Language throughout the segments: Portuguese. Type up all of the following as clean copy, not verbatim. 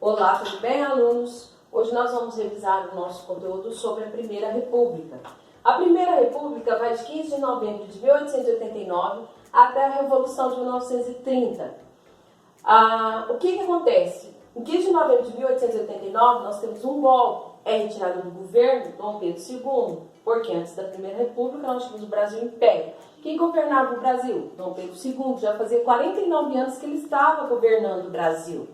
Olá, tudo bem, alunos? Hoje nós vamos revisar o nosso conteúdo sobre a Primeira República. A Primeira República vai de 15 de novembro de 1889 até a Revolução de 1930. O que acontece? Em 15 de novembro de 1889 nós temos um golpe, é retirada do governo Dom Pedro II, porque antes da Primeira República nós tínhamos o Brasil Império. Quem governava o Brasil? Dom Pedro II, já fazia 49 anos que ele estava governando o Brasil.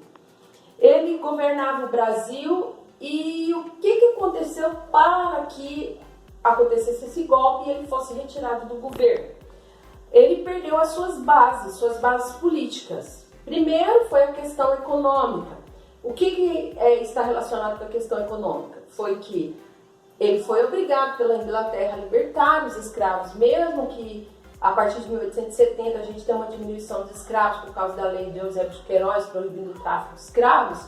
Ele governava o Brasil e o que aconteceu para que acontecesse esse golpe e ele fosse retirado do governo? Ele perdeu as suas bases políticas. Primeiro foi a questão econômica. O que está relacionado com a questão econômica? Foi que ele foi obrigado pela Inglaterra a libertar os escravos, mesmo que a partir de 1870 a gente tem uma diminuição de escravos por causa da lei de Eusébio de Queiroz proibindo o tráfico de escravos,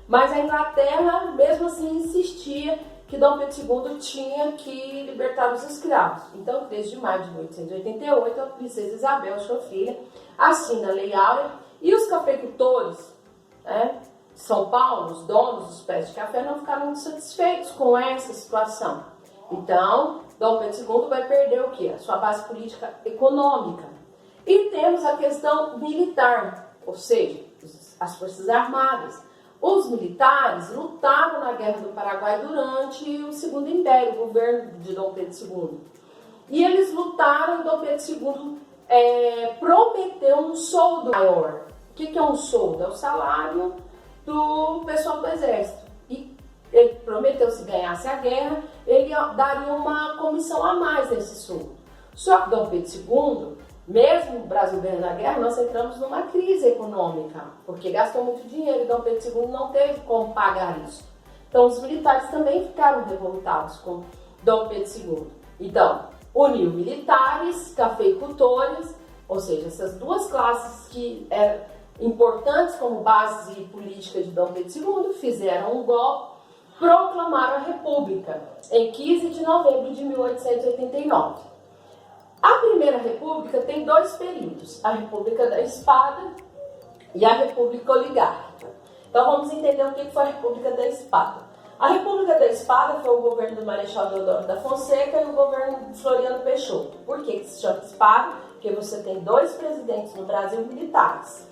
mas a Inglaterra mesmo assim insistia que Dom Pedro II tinha que libertar os escravos. Então, 3 de maio de 1888, a princesa Isabel, sua filha, assina a Lei Áurea e os cafeicultores, de São Paulo, os donos dos pés de café, não ficaram muito satisfeitos com essa situação. Então, Dom Pedro II vai perder o quê? A sua base política econômica. E temos a questão militar, ou seja, as Forças Armadas. Os militares lutaram na Guerra do Paraguai durante o Segundo Império, o governo de Dom Pedro II. E eles lutaram, Dom Pedro II prometeu um soldo maior. O que é um soldo? É o salário do pessoal do exército. E ele prometeu, se ganhasse a guerra, ele daria uma comissão a mais nesse soldo. Só que Dom Pedro II, mesmo o Brasil ganhando a guerra, nós entramos numa crise econômica, porque gastou muito dinheiro e Dom Pedro II não teve como pagar isso. Então os militares também ficaram revoltados com Dom Pedro II. Então, uniu militares, cafeicultores, ou seja, essas duas classes que eram importantes como base política de Dom Pedro II, fizeram um golpe, proclamaram a República em 15 de novembro de 1889. A Primeira República tem dois períodos, a República da Espada e a República Oligárquica. Então vamos entender o que foi a República da Espada. A República da Espada foi o governo do Marechal Deodoro da Fonseca e o governo de Floriano Peixoto. Por que se chama Espada? Porque você tem dois presidentes no Brasil militares.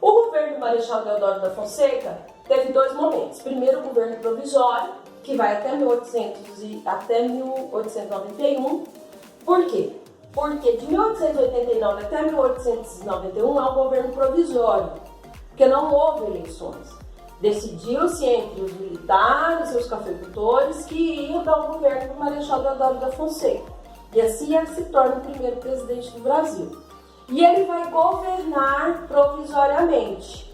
O governo do Marechal Deodoro da Fonseca teve dois momentos. Primeiro, o governo provisório, que vai até 1891. Por quê? Porque de 1889 até 1891 é um governo provisório, porque não houve eleições. Decidiu-se entre os militares e os cafeicultores que iam dar o governo do Marechal Deodoro da Fonseca. E assim ele se torna o primeiro presidente do Brasil. E ele vai governar provisoriamente,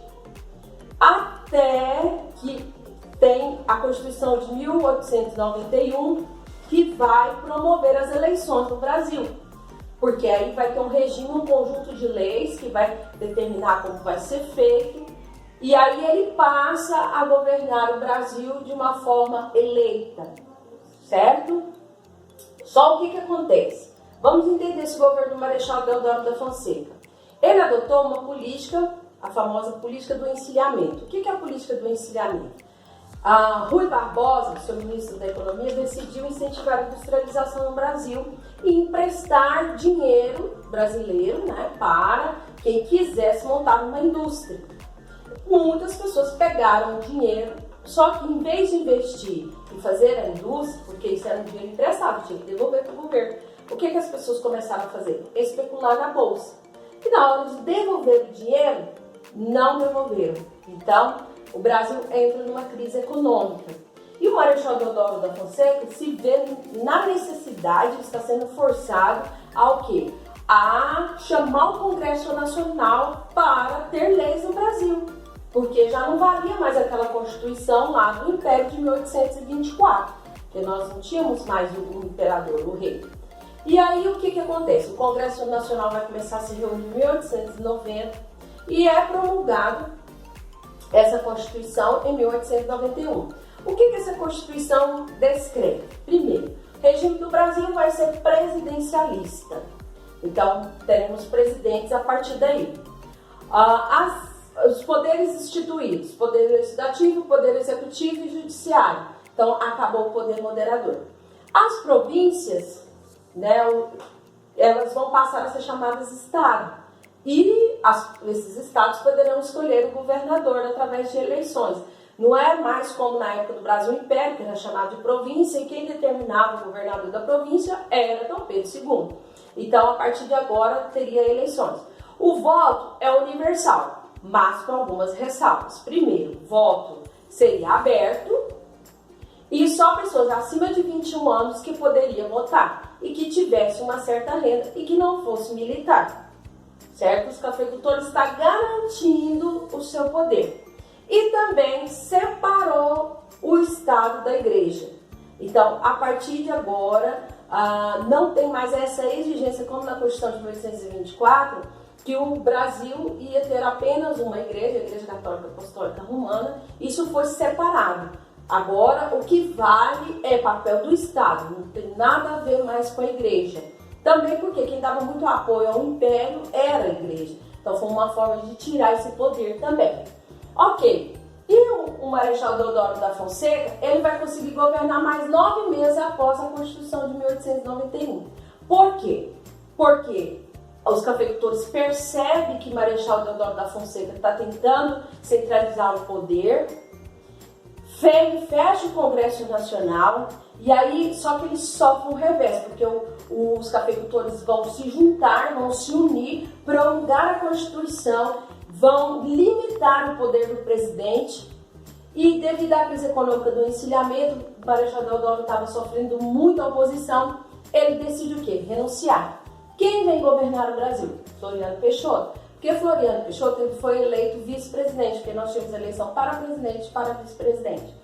até que tem a Constituição de 1891, que vai promover as eleições no Brasil. Porque aí vai ter um regime, um conjunto de leis que vai determinar como vai ser feito. E aí ele passa a governar o Brasil de uma forma eleita, certo? Só o que acontece? Vamos entender esse governo do Marechal Deodoro da Fonseca. Ele adotou uma política, a famosa política do encilhamento. O que é a política do encilhamento? Rui Barbosa, seu ministro da Economia, decidiu incentivar a industrialização no Brasil e emprestar dinheiro brasileiro, para quem quisesse montar uma indústria. Muitas pessoas pegaram o dinheiro, só que em vez de investir em fazer a indústria, porque isso era um dinheiro emprestado, tinha que devolver para o governo, o que as pessoas começaram a fazer? Especular na bolsa. E na hora de devolver o dinheiro, não devolveram. Então, o Brasil entra numa crise econômica. E o Marechal Deodoro da Fonseca se vê na necessidade, está sendo forçado ao quê? A chamar o Congresso Nacional para ter leis no Brasil. Porque já não valia mais aquela Constituição lá do Império de 1824. Porque nós não tínhamos mais o imperador, o rei. E aí o que acontece? O Congresso Nacional vai começar a se reunir em 1890 e é promulgado essa Constituição em 1891. O que essa Constituição descreve? Primeiro, o regime do Brasil vai ser presidencialista. Então, teremos presidentes a partir daí. As os poderes instituídos, poder legislativo, poder executivo e judiciário. Então, acabou o poder moderador. As províncias, né, elas vão passar a ser chamadas Estado. E esses estados poderão escolher o governador através de eleições. Não é mais como na época do Brasil Império, que era chamado de província, e quem determinava o governador da província era Dom Pedro II. Então, a partir de agora, teria eleições. O voto é universal, mas com algumas ressalvas. Primeiro, o voto seria aberto e só pessoas acima de 21 anos que poderiam votar e que tivesse uma certa renda e que não fosse militar. Certo? Os cafeicultores estão garantindo o seu poder. E também separou o Estado da Igreja. Então, a partir de agora, não tem mais essa exigência, como na Constituição de 1824, que o Brasil ia ter apenas uma igreja, a Igreja Católica Apostólica Romana. Isso foi separado. Agora, o que vale é papel do Estado, não tem nada a ver mais com a Igreja. Também porque quem dava muito apoio ao Império era a Igreja. Então, foi uma forma de tirar esse poder também. Ok, e o Marechal Deodoro da Fonseca, ele vai conseguir governar mais 9 meses após a Constituição de 1891. Por quê? Porque os cafeicultores percebem que Marechal Deodoro da Fonseca está tentando centralizar o poder, fecha o Congresso Nacional, e aí só que eles sofrem um revés, porque os cafeicultores vão se juntar, vão se unir, prolongar a Constituição, vão limitar o poder do presidente e devido à crise econômica do encilhamento, o Marechal Deodoro estava sofrendo muita oposição, ele decide o quê? Renunciar. Quem vem governar o Brasil? Floriano Peixoto. Porque Floriano Peixoto ele foi eleito vice-presidente, porque nós tínhamos eleição para presidente e para vice-presidente.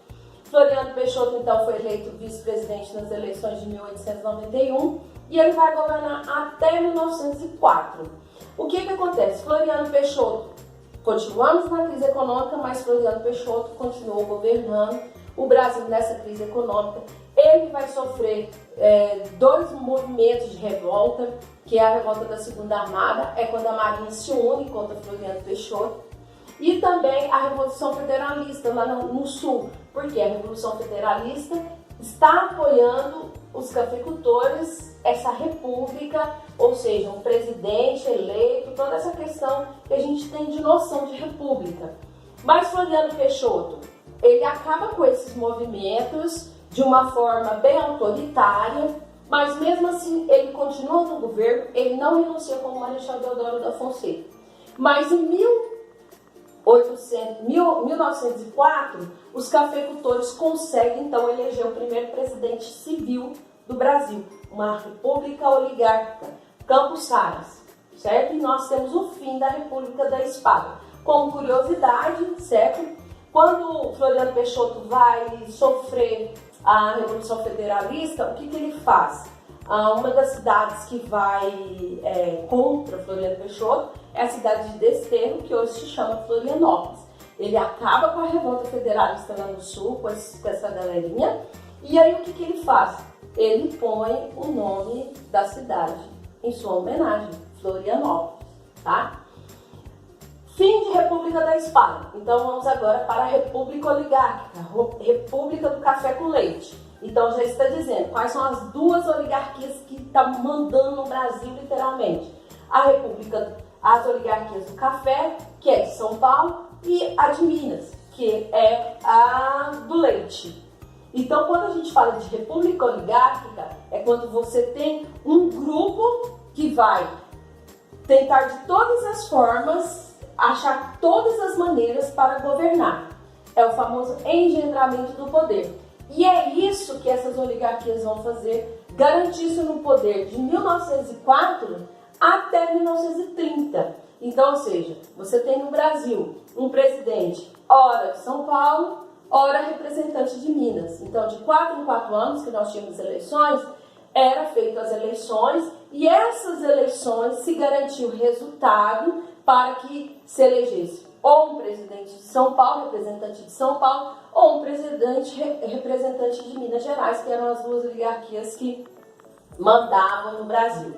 Floriano Peixoto, então, foi eleito vice-presidente nas eleições de 1891 e ele vai governar até 1904. O que acontece? Floriano Peixoto, continuamos na crise econômica, mas Floriano Peixoto continuou governando o Brasil nessa crise econômica. Ele vai sofrer 2 movimentos de revolta, que é a revolta da Segunda Armada, é quando a Marinha se une contra Floriano Peixoto, e também a Revolução Federalista lá no Sul, porque a Revolução Federalista está apoiando os cafeicultores, essa república, ou seja, um presidente eleito, toda essa questão que a gente tem de noção de república. Mas Floriano Peixoto, ele acaba com esses movimentos de uma forma bem autoritária, mas mesmo assim ele continua no governo, ele não renuncia como Marechal Deodoro da Fonseca. Mas em 1904, os cafeicultores conseguem então eleger o primeiro presidente civil do Brasil, uma república oligárquica, Campos Salles, certo? E nós temos o fim da República da Espada. Como curiosidade, certo? Quando Floriano Peixoto vai sofrer a Revolução Federalista, o que ele faz? Uma das cidades que vai contra Floriano Peixoto é a cidade de Desterro, que hoje se chama Florianópolis. Ele acaba com a revolta federalista lá no sul, com essa galerinha, e aí o que ele faz? Ele põe o nome da cidade em sua homenagem, Florianópolis, tá? Fim de República da Espada. Então vamos agora para a República Oligárquica, República do Café com Leite. Então já está dizendo quais são as 2 oligarquias que estão mandando no Brasil literalmente. As oligarquias do café, que é de São Paulo, e a de Minas, que é a do leite. Então quando a gente fala de república oligárquica, é quando você tem um grupo que vai tentar de todas as formas achar todas as maneiras para governar. É o famoso engendramento do poder. E é isso que essas oligarquias vão fazer, garantir-se no poder de 1904 até 1930. Então, ou seja, você tem no Brasil um presidente, ora de São Paulo, ora representante de Minas. Então, de 4 em 4 anos que nós tínhamos eleições, era feito as eleições e essas eleições se garantiu o resultado para que se elegesse ou um presidente de São Paulo, representante de São Paulo, ou um presidente representante de Minas Gerais, que eram as 2 oligarquias que mandavam no Brasil.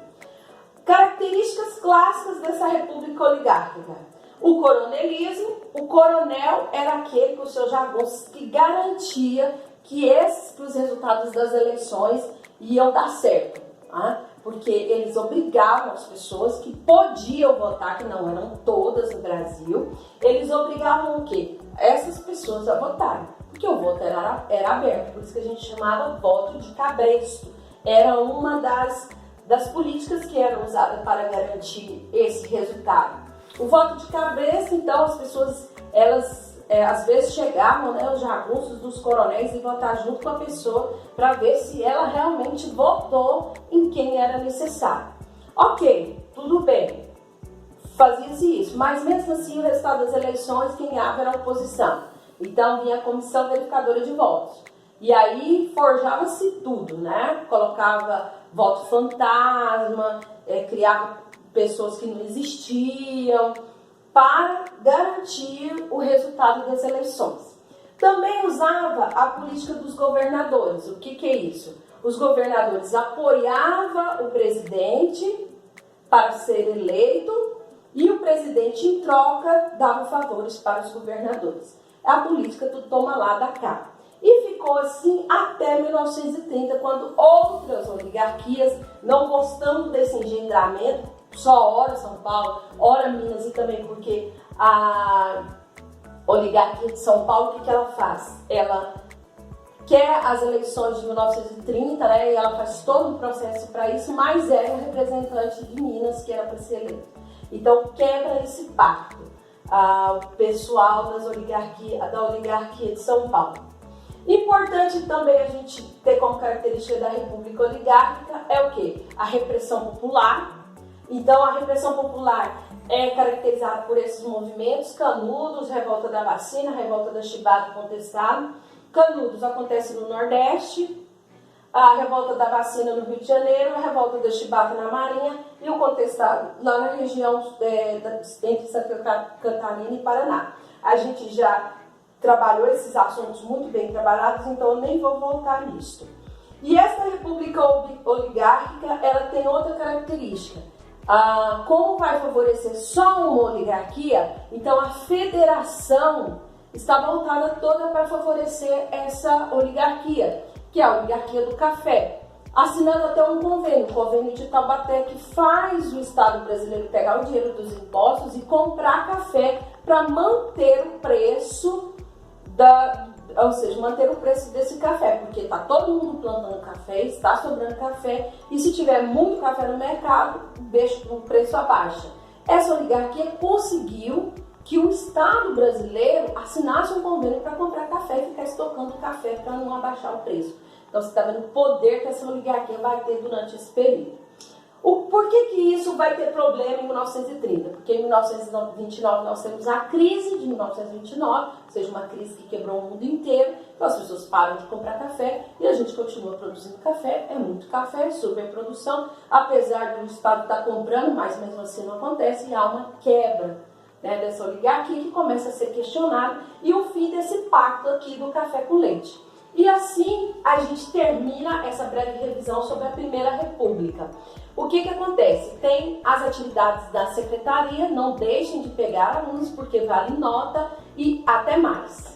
Características clássicas dessa república oligárquica. O coronelismo, o coronel era aquele, com seus jargões, que garantia que os resultados das eleições iam dar certo, tá? Porque eles obrigavam as pessoas que podiam votar, que não eram todas no Brasil, eles obrigavam o quê? Essas pessoas a votarem, porque o voto era aberto, por isso que a gente chamava voto de cabresto. Era uma das políticas que eram usadas para garantir esse resultado. O voto de cabresto, então, as pessoas, elas às vezes chegavam, né, os jagunços dos coronéis e votar junto com a pessoa para ver se ela realmente votou em quem era necessário. Ok, tudo bem, fazia-se isso, mas mesmo assim o resultado das eleições quem ganhava era a oposição. Então vinha a comissão verificadora de votos. E aí forjava-se tudo, né? Colocava voto fantasma, criava pessoas que não existiam, para garantir o resultado das eleições. Também usava a política dos governadores. O que é isso? Os governadores apoiavam o presidente para ser eleito e o presidente, em troca, dava favores para os governadores. É a política do toma lá da cá. E ficou assim até 1930, quando outras oligarquias, não gostando desse engendramento, só ora São Paulo, ora Minas, e também porque a oligarquia de São Paulo, o que ela faz? Ela quer as eleições de 1930, né, e ela faz todo um processo para isso, mas é um representante de Minas que era para ser eleito. Então quebra esse pacto, o pessoal da oligarquia de São Paulo. Importante também a gente ter como característica da República Oligárquica é o quê? A repressão popular. Então, a repressão popular é caracterizada por esses movimentos: Canudos, Revolta da Vacina, Revolta da Chibata Contestado. Canudos acontece no Nordeste, a Revolta da Vacina no Rio de Janeiro, a Revolta da Chibata na Marinha e o Contestado lá na região entre Santa Catarina e Paraná. A gente já trabalhou esses assuntos muito bem trabalhados, então eu nem vou voltar nisso. E essa República Oligárquica, ela tem outra característica. Como vai favorecer só uma oligarquia, então a federação está voltada toda para favorecer essa oligarquia, que é a oligarquia do café, assinando até um convênio, o convênio de Taubaté, que faz o Estado brasileiro pegar o dinheiro dos impostos e comprar café para manter o preço manter o preço desse café, porque está todo mundo plantando café, está sobrando café, e se tiver muito café no mercado, deixa o preço abaixa. Essa oligarquia conseguiu que o Estado brasileiro assinasse um convênio para comprar café e ficar estocando café para não abaixar o preço. Então você está vendo o poder que essa oligarquia vai ter durante esse período. Por que isso vai ter problema em 1930? Porque em 1929 nós temos a crise de 1929, ou seja, uma crise que quebrou o mundo inteiro, então as pessoas param de comprar café e a gente continua produzindo café, é muito café, superprodução, apesar do Estado estar comprando, mas mesmo assim não acontece e há uma quebra, né, dessa oligarquia que começa a ser questionada e o fim desse pacto aqui do café com leite. E assim a gente termina essa breve revisão sobre a Primeira República. O que acontece? Tem as atividades da secretaria, não deixem de pegar alunos porque vale nota e até mais.